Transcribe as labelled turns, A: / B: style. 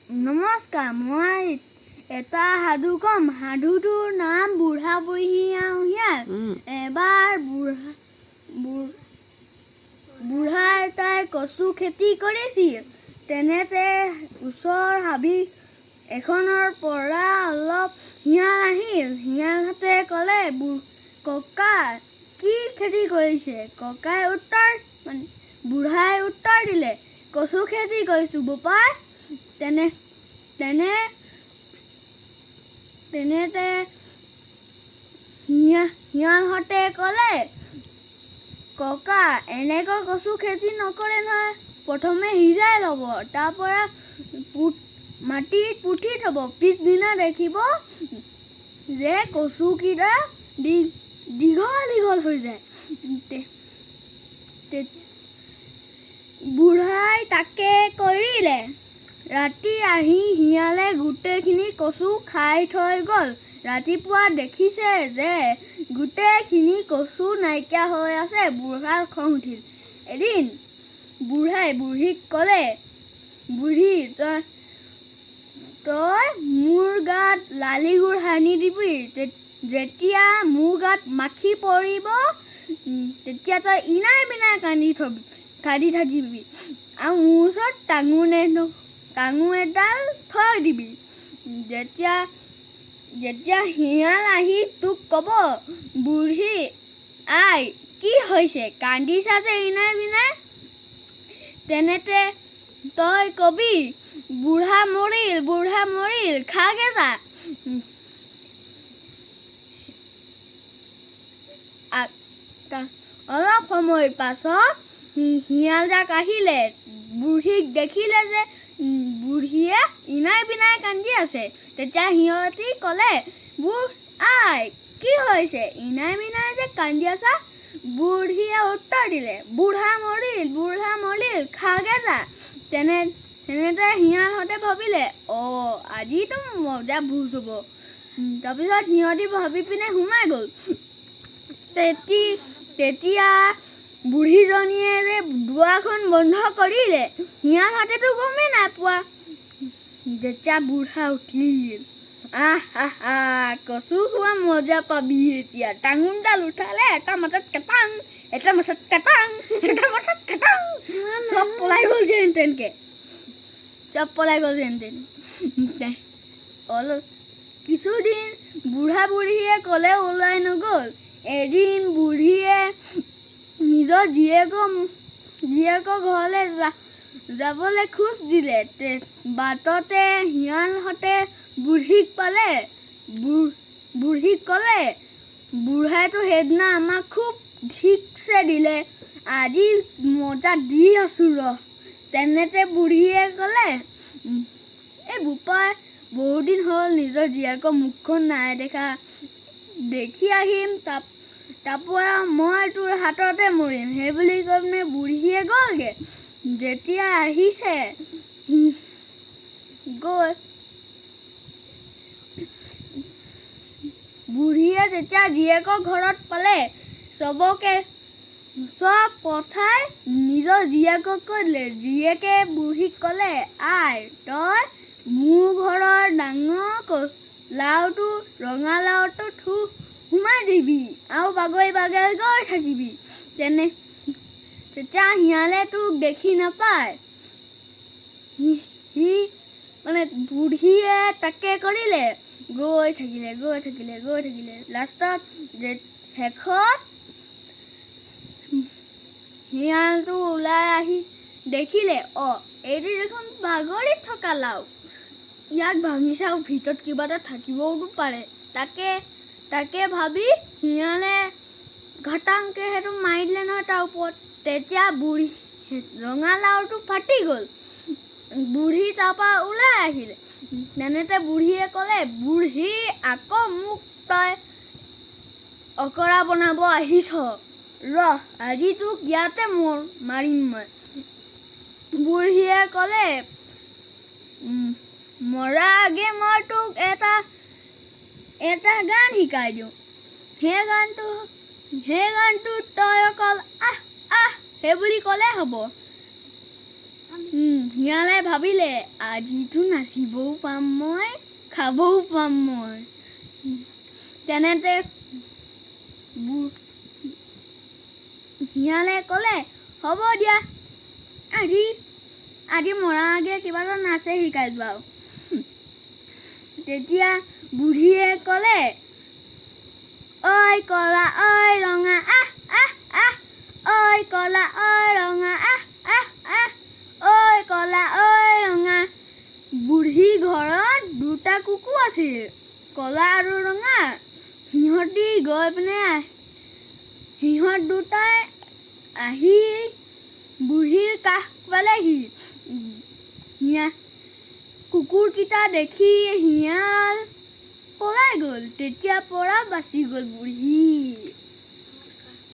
A: নমস্কাৰ, মই এটা সাধু কম। সাধুটোৰ নাম বুঢ়া বুঢ়ী শিয়াল। এবাৰ বুঢ়া এটাই কচু খেতি কৰিছিল। তেনেতে ওচৰ হাবি এখনৰ পৰা অলপ শিয়াল আহিল। শিয়ালহঁতে ক'লে, ককা কি খেতি কৰিছে? বুঢ়াই উত্তৰ দিলে, কচু খেতি কৰিছোঁ বোপাই। তেনেতে শিয়ালহঁতে ক'লে, ককা এনেকৈ কচু খেতি নকৰে নহয়। প্ৰথমে সিজাই ল'ব, তাৰ পৰা মাটিত পুতি থ'ব। পিছদিনা দেখিব যে কচুকেইটা দীঘল হৈ যায়। বুঢ়াই তাকে কৰিলে। ৰাতি আহি শিয়ালে গোটেইখিনি কচু খাই থৈ গ'ল। ৰাতিপুৱা দেখিছে যে গোটেইখিনি কচু নাইকিয়া হৈ আছে। বুঢ়াৰ খং উঠিল। এদিন বুঢ়াই বুঢ়ীক ক'লে, বুঢ়ী তই মোৰ গাত লালি গুৰ সানি দিবি। যেতিয়া মোৰ গাত মাখি পৰিব তেতিয়া তই ইনাই বিনাই কান্দি থাকিবি আৰু মোৰ ওচৰত টাঙোন এডাল থৈ দিবি। যেতিয়া শিয়াল আহি তোক ক'ব, বুঢ়ী আই কি হৈছে, কান্দিছা যে ইনাই বিনাই, তেনেতে তই কবি, বুঢ়া মৰিল খাগে যা। অলপ সময়ৰ পাছত শিয়ালজাক আহিলে। বুঢ়ীক দেখিলে যে বুঢ়ীয়ে ইনাই বিনাই কান্দি আছে। তেতিয়া সিহঁতি ক'লে, আই কি হৈছে, ইনাই বিনাই যে কান্দি আছা? বুঢ়ীয়ে উত্তৰ দিলে, বুঢ়া মৰিল খাগে যা। তেনেতে শিয়ালহঁতে ভাবিলে, আজিতো মজা ভোজ হ'ব। তাৰপিছত সিহঁতি ভাবি পিনে সোমাই গ'ল। তেতিয়া বুঢ়ীজনীয়ে যে দুৱাৰখন বন্ধ কৰিলে, শিয়ালহঁতেতো গমেই নাইপোৱা। যেতিয়া বুঢ়া উঠিল, কচু খোৱা মজা পাবি এতিয়া। টাঙোনডাল উঠালে, এটা মাথাত কেটাং, চব পলাই গ'ল যেন তেনকে। কিছুদিন বুঢ়া বুঢ়ীয়ে ক'লে ওলাই নগ'ল। এদিন বুঢ়ীয়ে নিজৰ জীয়েকৰ ঘৰলৈ যাবলৈ খোজ দিলে। বাটতে শিয়ালহঁতে বুঢ়ীক পালে। বুঢ়ীক ক'লে, বুঢ়াইতো সেইদিনা আমাক খুব ঠিকছে দিলে, আজি মজা দি আছোঁ ৰহ। তেনেতে বুঢ়ীয়ে ক'লে, বোপাই বহুদিন হ'ল নিজৰ জীয়েকৰ মুখখন নাই দেখা, দেখি আহিম, তাৰপৰা মই তোৰ হাততে মৰিম। সেই বুলি কৈ পিনে বুঢ়ীয়ে গ'লগে। যেতিয়া আহিছে বুঢ়ীয়ে যেতিয়া জীয়েকৰ ঘৰত পালে, চব কথাই নিজৰ জীয়েকক কৈ দিলে। জীয়েকে বুঢ়ীক ক'লে, আই তই মোৰ ঘৰৰ ডাঙৰ ৰঙালাওটো সোমাই দিবি আৰু বাগৰি গৈ থাকিবি। তেতিয়া শিয়ালে তোক দেখি নাপায়। বুঢ়ীয়ে তাকে কৰিলে। গৈ থাকিলে। লাষ্টত শেষত শিয়ালটো ওলাই আহি দেখিলে, এইটো দেখোন বাগৰি থকা লাও। ইয়াক ভাঙি চাওঁ, ভিতৰত কিবা এটা থাকিবও পাৰে। তাকে ভাবি শিয়ালে ঘটাংকে সেইটো মাৰি দিলে নহয় তাৰ ওপৰত। তেতিয়া ৰঙালাওটো ফাটি গ'ল। বুঢ়ী তাৰপৰা ওলাই আহিলে। তেনেতে বুঢ়ীয়ে ক'লে, বুঢ়ী আকৌ মোক তই অকৰা বনাব আহিছ, ৰহ আজি তোক ইয়াতে মাৰিম মই। বুঢ়ীয়ে ক'লে, মৰা আগে মই তোক এটা গান শিকাই দিওঁ। সেই গানটো তই অকল আহ আহ সেই বুলি ক'লে হ'ব। শিয়ালে ভাবিলে আজিতো নাচিবও পাম মই খাবও পাম মই তেনেতে শিয়ালে ক'লে হ'ব দিয়া আজি আজি মৰা আগে কিবা এটা নাচে শিকাই যোৱা তেতিয়া বুঢ়ীয়ে ক'লে ঐ কলা ঐ ৰঙা আহ আহ আহ ঐ কলা ঐ ৰঙা আহ আহ আহ ঐ কলা ঐ ৰঙা বুঢ়ী ঘৰত দুটা কুকুৰ আছিল কলা আৰু ৰঙা সিহঁতি গৈ পিনে সিহঁত দুটাই আহি বুঢ়ীৰ কাষ পালেহি কুকুৰকেইটা দেখি শিয়াল পলাই গ'ল তেতিয়াৰ পৰা বাচি গ'ল বুঢ়ী